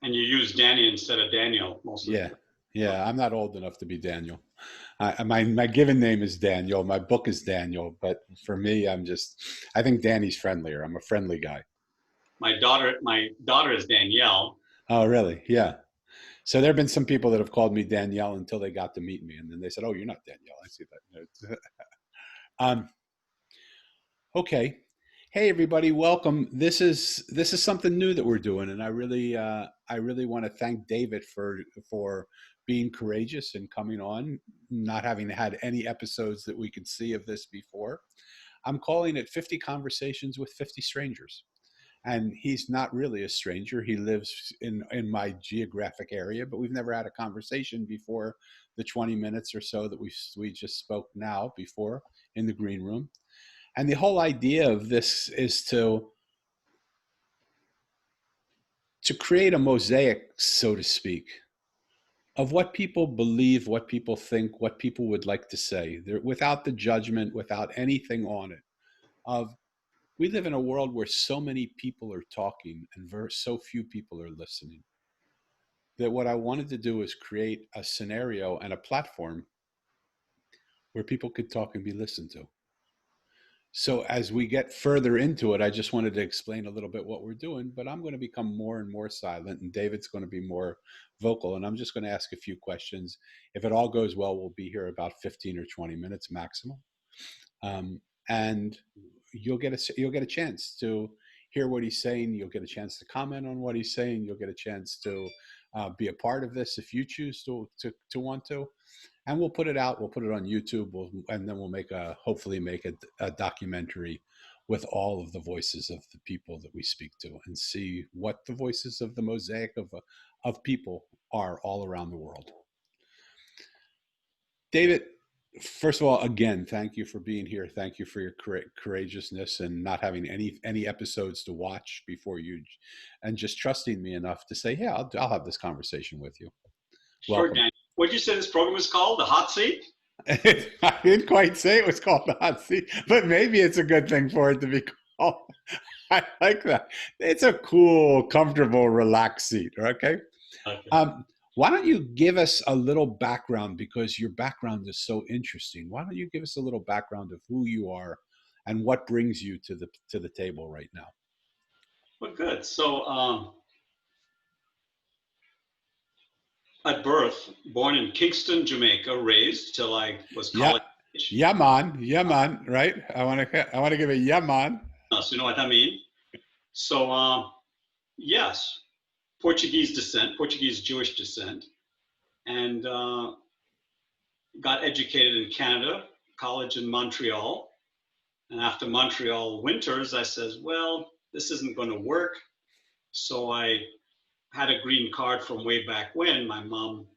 And you use Danny instead of Daniel most of the Yeah, time. yeah. I'm not old enough to be Daniel. My given name is Daniel. My book is Daniel, but for me, I think Danny's friendlier. I'm a friendly guy. My daughter is Danielle. Oh, really? Yeah. So there have been some people that have called me Danielle until they got to meet me, and then they said, "Oh, you're not Danielle." I see that. um, okay. Hey, everybody, welcome. This is something new that we're doing, and I really want to thank David for being courageous and coming on, not having had any episodes that we could see of this before. I'm calling it 50 Conversations with 50 Strangers. And he's not really a stranger. He lives in my geographic area, but we've never had a conversation before the 20 minutes or so that we just spoke now before in the green room. And the whole idea of this is to create a mosaic, so to speak, of what people believe, what people think, what people would like to say, without the judgment, without anything on it. Of We live in a world where so many people are talking and so few people are listening. That what I wanted to do is create a scenario and a platform where people could talk and be listened to. So as we get further into it, I just wanted to explain a little bit what we're doing, but I'm going to become more and more silent and David's going to be more vocal and I'm just going to ask a few questions. If it all goes well, we'll be here about 15 or 20 minutes maximum. And you'll get a chance to hear what he's saying. You'll get a chance to comment on what he's saying. You'll get a chance to be a part of this if you choose to want to. And we'll put it out. We'll put it on YouTube. And then we'll hopefully make a documentary with all of the voices of the people that we speak to and see what the voices of the mosaic of people are all around the world. David, first of all, again, thank you for being here. Thank you for your courageousness and not having any episodes to watch before you, and just trusting me enough to say, "Yeah, I'll have this conversation with you." Sure, Welcome. Dan. What did you say this program is called? The Hot Seat? I didn't quite say it was called the hot seat, but maybe it's a good thing for it to be called. I like that. It's a cool, comfortable, relaxed seat. Okay. Okay. Why don't you give us a little background because your background is so interesting? Why don't you give us a little background of who you are and what brings you to the table right now? Well, good. So, at birth, born in Kingston, Jamaica, raised till I was Yeah, college age. Yaman, Yaman, right? I want to give a Yaman. So you know what I mean? So, yes, Portuguese descent, Portuguese Jewish descent, and got educated in Canada, college in Montreal. And after Montreal winters, I says, well, this isn't going to work. So I had a green card from way back when. My mom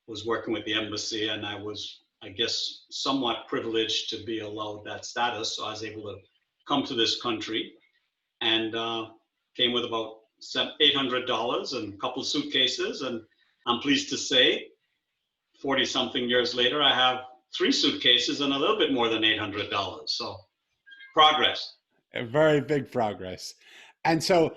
was working with the embassy, and I was, I guess, somewhat privileged to be allowed that status. So I was able to come to this country and came with about $800 and a couple of suitcases. And I'm pleased to say, 40 something years later, I have three suitcases and a little bit more than $800. So progress. A very big progress. And so,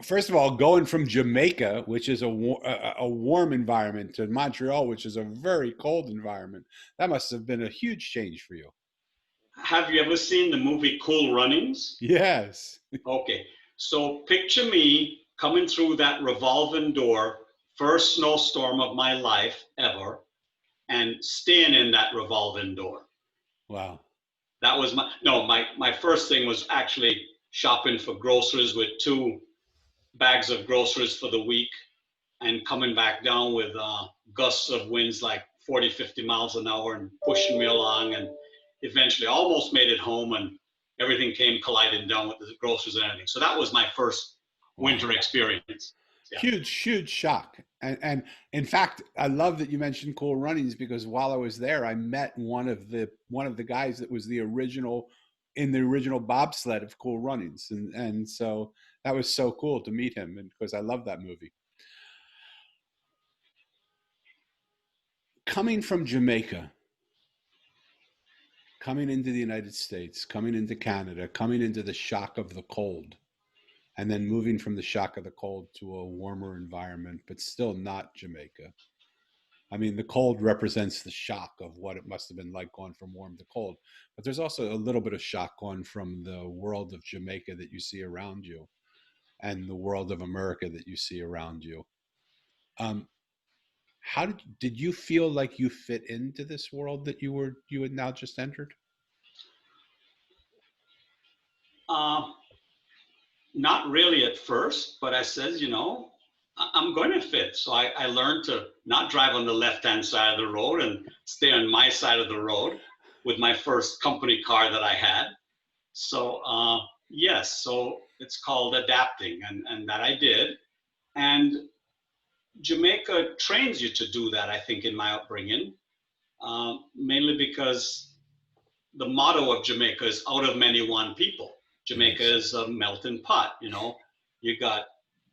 first of all, going from Jamaica, which is a warm environment, to Montreal, which is a very cold environment, that must have been a huge change for you. Have you ever seen the movie Cool Runnings? Yes. Okay, so picture me coming through that revolving door, first snowstorm of my life ever, and staying in that revolving door. Wow. That was my first thing was actually shopping for groceries with two bags of groceries for the week and coming back down with gusts of winds like 40, 50 miles an hour and pushing me along, and eventually almost made it home, and everything came colliding down with the groceries and everything. So that was my first Wow. winter experience. Yeah. Huge, huge shock. And in fact, I love that you mentioned Cool Runnings because while I was there, I met one of the guys that was the original bobsled of Cool Runnings, and so that was so cool to meet him, and because I love that movie. Coming from Jamaica, coming into the United States, coming into Canada, coming into the shock of the cold. and then moving from the shock of the cold to a warmer environment, but still not Jamaica. I mean, the cold represents the shock of what it must have been like going from warm to cold. But there's also a little bit of shock going from the world of Jamaica that you see around you and the world of America that you see around you. Um, how did you feel like you fit into this world that you had now just entered? Uh, Not really at first, but I says, I'm going to fit. So I learned to not drive on the left-hand side of the road and stay on my side of the road with my first company car that I had. So yes, so it's called adapting, and that I did. And Jamaica trains you to do that, I think, in my upbringing, mainly because the motto of Jamaica is out of many one people. Jamaica Yes. is a melting pot, You got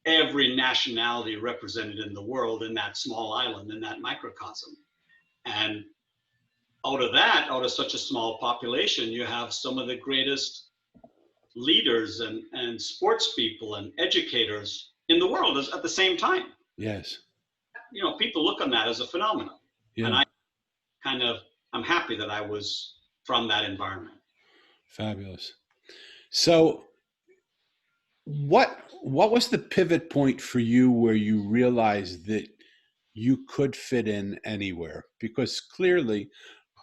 every nationality represented in the world in that small island, in that microcosm. And out of such a small population, you have some of the greatest leaders and sports people and educators in the world at the same time. Yes. People look on that as a phenomenon. And Yeah. I kind of, I'm happy that I was from that environment. Fabulous. So what was the pivot point for you where you realized that you could fit in anywhere? Because clearly,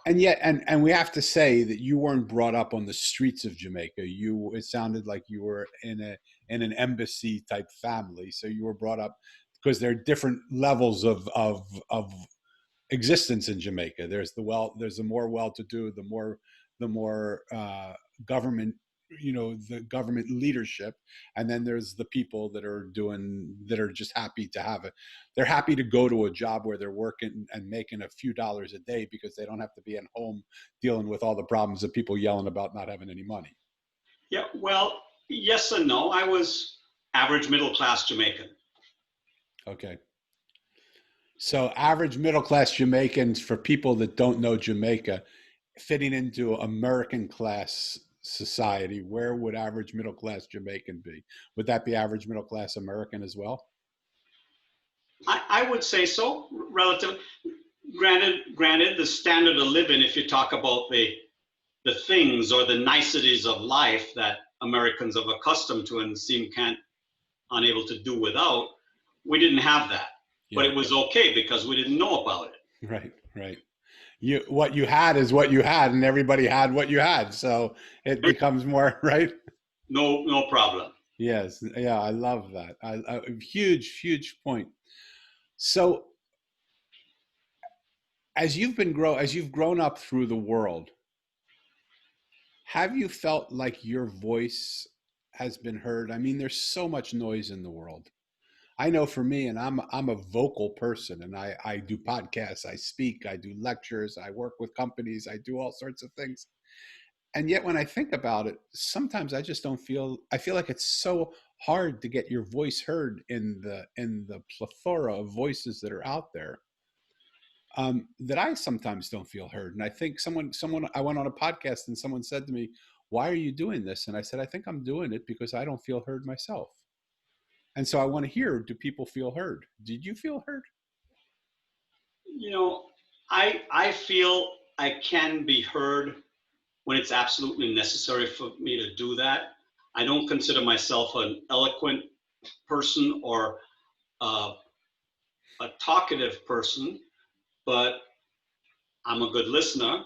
and yet, and we have to say that you weren't brought up on the streets of Jamaica. It sounded like you were in an embassy type family. So you were brought up because there are different levels of existence in Jamaica. There's the more well-to-do, the more government, the government leadership, and then there's the people that are just happy to have it. They're happy to go to a job where they're working and making a few dollars a day because they don't have to be at home dealing with all the problems of people yelling about not having any money. Yeah, well, yes and no. I was average middle class Jamaican. Okay. So average middle class Jamaicans, for people that don't know Jamaica, fitting into American class society, where would average middle class Jamaican be? Would that be average middle class American as well? I would say so, relative. Granted, the standard of living, if you talk about the things or the niceties of life that Americans have accustomed to and seem unable to do without, we didn't have that. But Yeah. it was okay because we didn't know about it. Right. Right. What you had is what you had, and everybody had what you had. So it becomes more right. No problem. Yes. Yeah. I love that. Huge point. So as you've grown up through the world, have you felt like your voice has been heard? I mean, there's so much noise in the world. I know for me, and I'm a vocal person, and I do podcasts, I speak, I do lectures, I work with companies, I do all sorts of things. And yet when I think about it, sometimes I just don't feel I feel like it's so hard to get your voice heard in the plethora of voices that are out there, that I sometimes don't feel heard. And I think someone I went on a podcast and someone said to me, "Why are you doing this?" And I said, "I think I'm doing it because I don't feel heard myself." And so I want to hear, do people feel heard? Did you feel heard? You know, I feel I can be heard when it's absolutely necessary for me to do that. I don't consider myself an eloquent person or uh, a talkative person, but I'm a good listener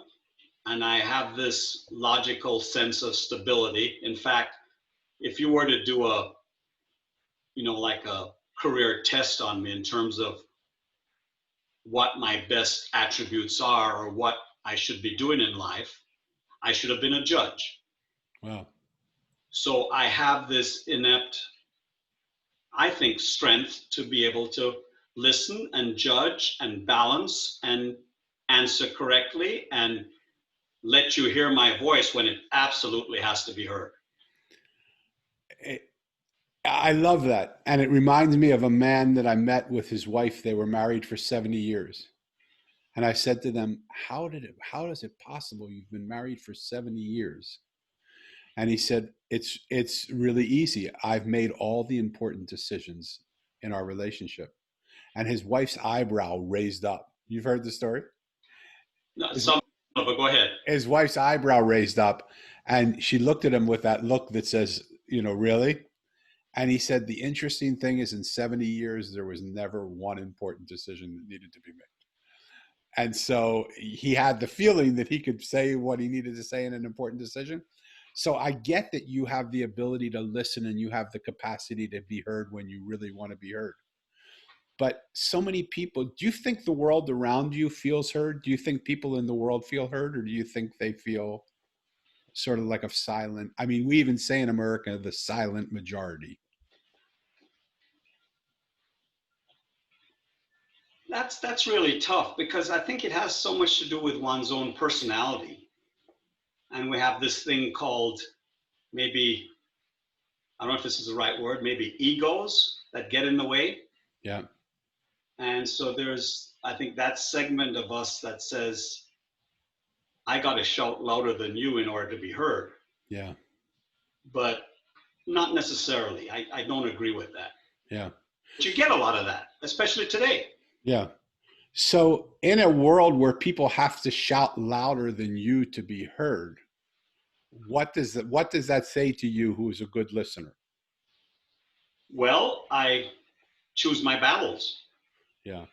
and I have this logical sense of stability. In fact, if you were to do like a career test on me in terms of what my best attributes are or what I should be doing in life, I should have been a judge. Wow. So I have this inept, I think, strength to be able to listen and judge and balance and answer correctly and let you hear my voice when it absolutely has to be heard. I love that. And it reminds me of a man that I met with his wife. They were married for 70 years. And I said to them, how is it possible you've been married for 70 years? And he said, it's really easy. I've made all the important decisions in our relationship. And his wife's eyebrow raised up. You've heard the story? No, His, some of it, go ahead. his wife's eyebrow raised up, and she looked at him with that look that says, really? And he said, the interesting thing is in 70 years, there was never one important decision that needed to be made. And so he had the feeling that he could say what he needed to say in an important decision. So I get that you have the ability to listen and you have the capacity to be heard when you really want to be heard. But so many people, do you think the world around you feels heard? Do you think people in the world feel heard, or do you think they feel sort of like a silent? I mean, we even say in America, the silent majority. That's really tough because I think it has so much to do with one's own personality. And we have this thing called, maybe, I don't know if this is the right word, maybe egos that get in the way. Yeah, And so there's, I think, that segment of us that says, I got to shout louder than you in order to be heard. yeah, But not necessarily. I don't agree with that. yeah, But you get a lot of that, especially today. yeah. So in a world where people have to shout louder than you to be heard, what does that say to you who is a good listener? Well, I choose my battles. Yeah.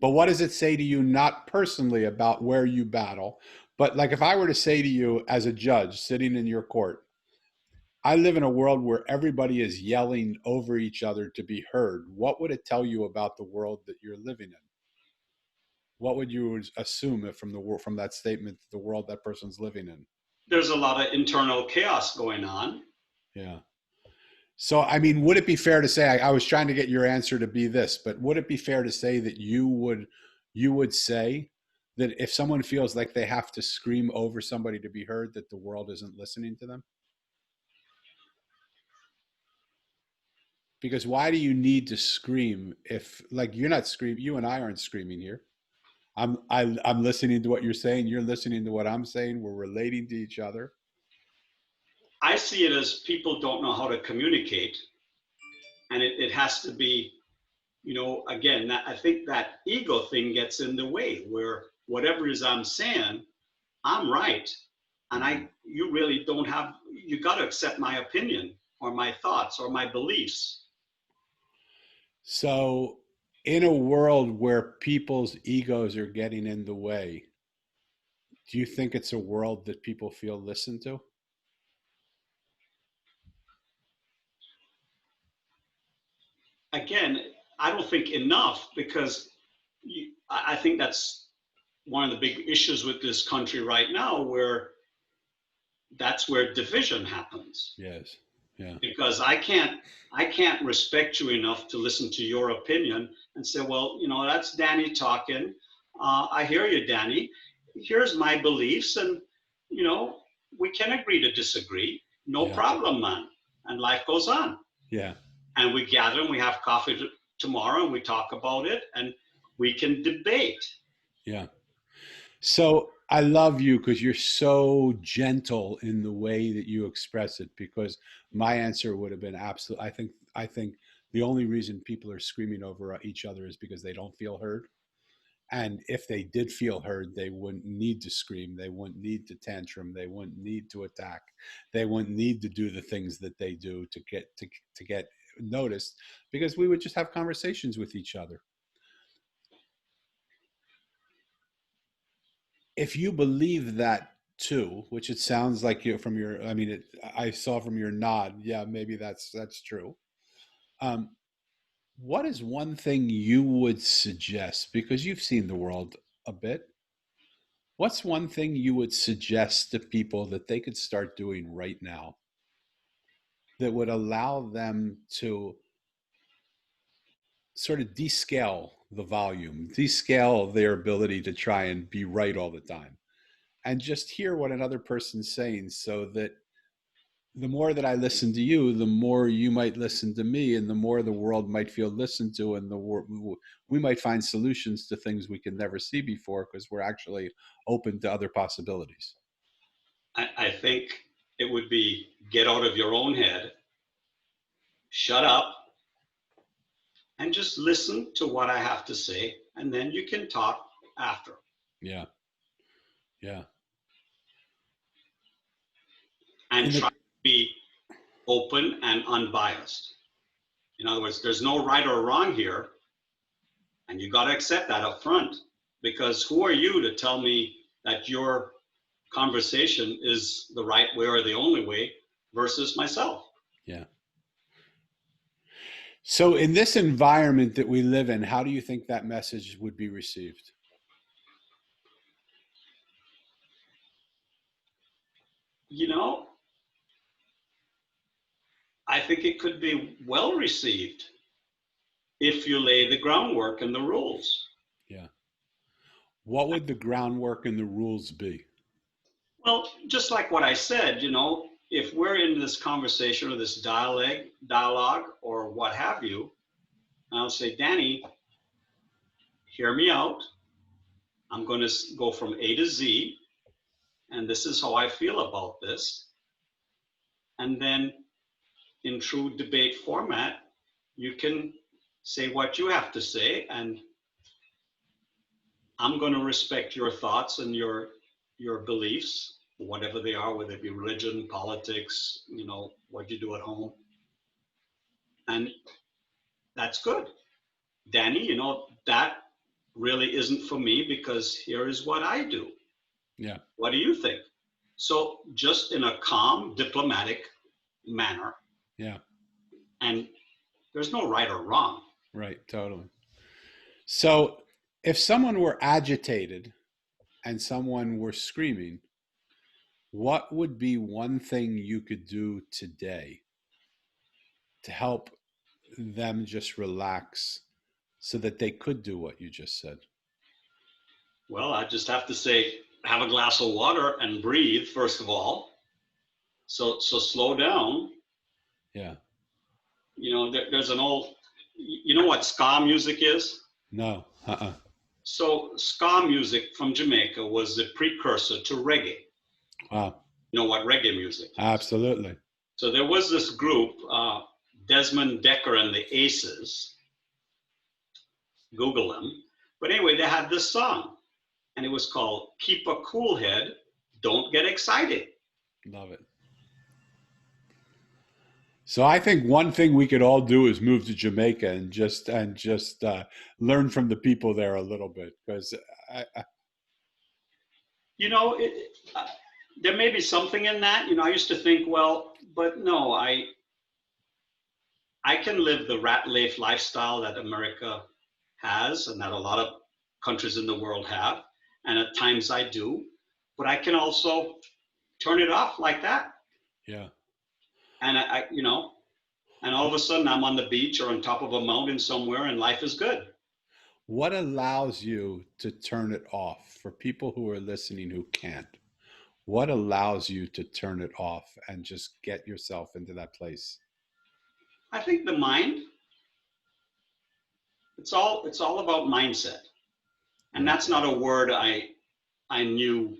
But what does it say to you, not personally about where you battle, but like if I were to say to you as a judge sitting in your court, I live in a world where everybody is yelling over each other to be heard. What would it tell you about the world that you're living in? What would you assume if from that statement, the world that person's living in? There's a lot of internal chaos going on. Yeah. So, I mean, would it be fair to say, I was trying to get your answer to be this, but would it be fair to say that you would say that if someone feels like they have to scream over somebody to be heard, that the world isn't listening to them? Because why do you need to scream if, like, you're not screaming, you and I aren't screaming here. I'm listening to what you're saying, you're listening to what I'm saying, we're relating to each other. I see it as people don't know how to communicate. And it has to be, again, I think that ego thing gets in the way where whatever it is I'm saying, I'm right. And you really don't have, you got to accept my opinion or my thoughts or my beliefs. So, in a world where people's egos are getting in the way, do you think it's a world that people feel listened to? Again, I don't think enough because I think that's one of the big issues with this country right now, where that's where division happens. Yes. Yeah. Because I can't respect you enough to listen to your opinion and say, well, that's Danny talking. I hear you, Danny. Here's my beliefs, and you know we can agree to disagree. No Yeah. problem, man. And life goes on. Yeah. And we gather and we have coffee tomorrow and we talk about it and we can debate. Yeah. So I love you because you're so gentle in the way that you express it. Because my answer would have been absolute. I think the only reason people are screaming over each other is because they don't feel heard. And if they did feel heard, they wouldn't need to scream. They wouldn't need to tantrum. They wouldn't need to attack. They wouldn't need to do the things that they do to get noticed, because we would just have conversations with each other. If you believe that too, which it sounds like you from your, I mean, I saw from your nod, yeah, maybe that's true. Um, what is one thing you would suggest, because you've seen the world a bit? What's one thing you would suggest to people that they could start doing right now that would allow them to sort of descale the volume, descale their ability to try and be right all the time, and just hear what another person's saying, so that the more that I listen to you, the more you might listen to me, and the more the world might feel listened to, and we might find solutions to things we could never see before because we're actually open to other possibilities. I think it would be get out of your own head, shut up, and just listen to what I have to say, and then you can talk after. Yeah. Yeah. And In try the to be open and unbiased. In other words, there's no right or wrong here, and you got to accept that up front, because who are you to tell me that your conversation is the right way or the only way versus myself? yeah. So in this environment that we live in, how do you think that message would be received? You know, I think it could be well received if you lay the groundwork and the rules. Yeah. What would the groundwork and the rules be? Well, just like what I said, if we're in this conversation or this dialogue or what have you, and I'll say, Danny, hear me out. I'm going to go from A to Z, and this is how I feel about this. And then in true debate format, you can say what you have to say, and I'm going to respect your thoughts and your beliefs, whatever they are, whether it be religion, politics, what you do at home. And that's good. Danny, that really isn't for me because here is what I do. Yeah. What do you think? So just in a calm, diplomatic manner. Yeah. And there's no right or wrong. Right. Totally. So if someone were agitated and someone were screaming, what would be one thing you could do today to help them just relax so that they could do what you just said? Well, I just have to say, have a glass of water and breathe, first of all. So slow down. Yeah. There's an old, you know what ska music is? No. So ska music from Jamaica was the precursor to reggae. Wow. You know what reggae music is? Absolutely. So there was this group, Desmond Decker and the Aces. Google them. But anyway, they had this song, and it was called Keep a Cool Head, Don't Get Excited. Love it. So I think one thing we could all do is move to Jamaica and just learn from the people there a little bit, because There may be something in that. I used to think, well, but no, I can live the rat life lifestyle that America has and that a lot of countries in the world have. And at times I do, but I can also turn it off like that. yeah. And and all of a sudden I'm on the beach or on top of a mountain somewhere and life is good. What allows you to turn it off for people who are listening who can't? What allows you to turn it off and just get yourself into that place? I think the mind, it's all about mindset. And Right. that's not a word I knew,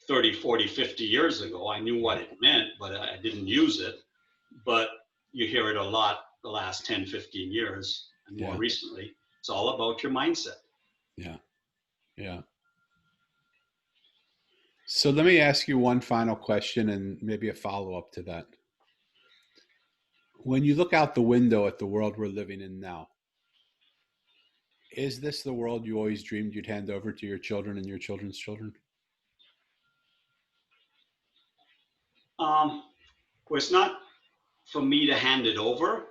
30, 40, 50 years ago. I knew what it meant, but I didn't use it. But you hear it a lot the last 10, 15 years and more Yeah. recently. It's all about your mindset. Yeah. Yeah. So let me ask you one final question and maybe a follow up to that. When you look out the window at the world we're living in now, is this the world you always dreamed you'd hand over to your children and your children's children? Well, it's not for me to hand it over.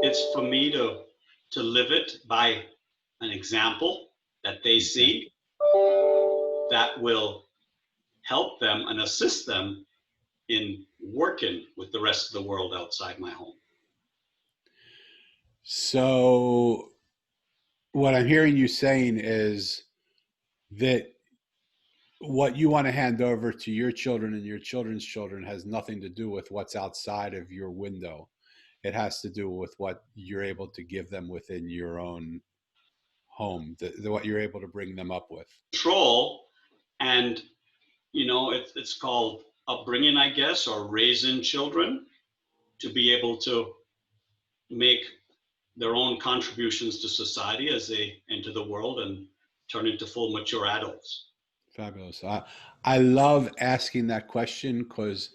It's for me to live it by an example that they see that will help them and assist them in working with the rest of the world outside my home. So, what I'm hearing you saying is that what you want to hand over to your children and your children's children has nothing to do with what's outside of your window. It has to do with what you're able to give them within your own home, what you're able to bring them up with. Control, and it's called upbringing, I guess, or raising children to be able to make their own contributions to society as they enter the world and turn into full mature adults. Fabulous. I love asking that question because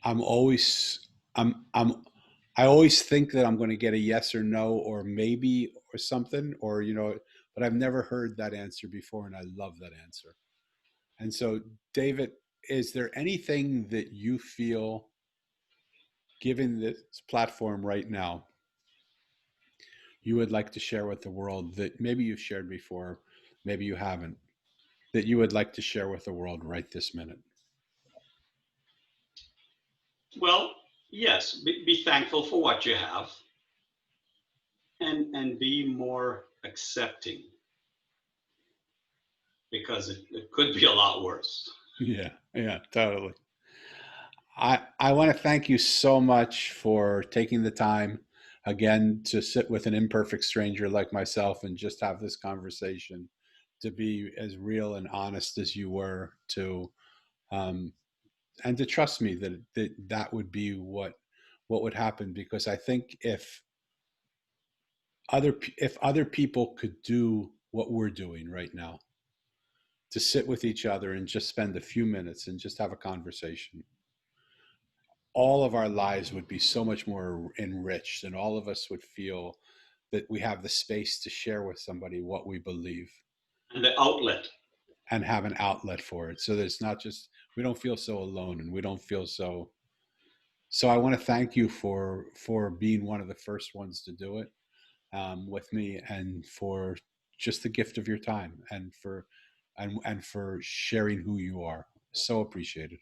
I'm always I'm I always think that I'm going to get a yes or no or maybe or something or but I've never heard that answer before, and I love that answer. And so, David, is there anything that you feel, given this platform right now, you would like to share with the world that maybe you've shared before, maybe you haven't, that you would like to share with the world right this minute? Well, yes, be thankful for what you have, and be more accepting, because it could be a lot worse. Yeah, yeah, totally. I want to thank you so much for taking the time again to sit with an imperfect stranger like myself and just have this conversation, to be as real and honest as you were, um, and to trust me that would be what would happen. Because I think if other people could do what we're doing right now, to sit with each other and just spend a few minutes and just have a conversation, all of our lives would be so much more enriched, and all of us would feel that we have the space to share with somebody what we believe And the outlet. and have an outlet for it, so that it's not just, we don't feel so alone, and we don't feel so I want to thank you for being one of the first ones to do it, with me, and for just the gift of your time, and for sharing who you are. So appreciated.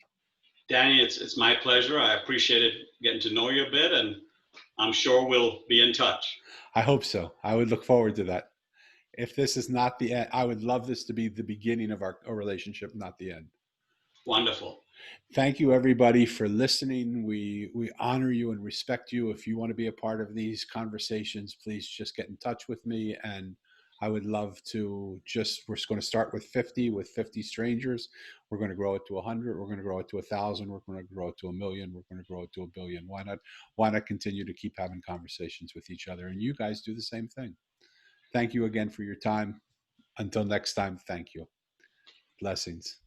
Danny, it's my pleasure. I appreciated getting to know you a bit, and I'm sure we'll be in touch. I hope so. I would look forward to that. If this is not the end, I would love this to be the beginning of our relationship, not the end. Wonderful. Thank you, everybody, for listening. We honor you and respect you. If you want to be a part of these conversations, please just get in touch with me. And I would love to we're going to start with 50, with 50 strangers. We're going to grow it to 100. We're going to grow it to 1,000. We're going to grow it to 1,000,000. We're going to grow it to 1,000,000,000. Why not continue to keep having conversations with each other? And you guys do the same thing. Thank you again for your time. Until next time, thank you. Blessings.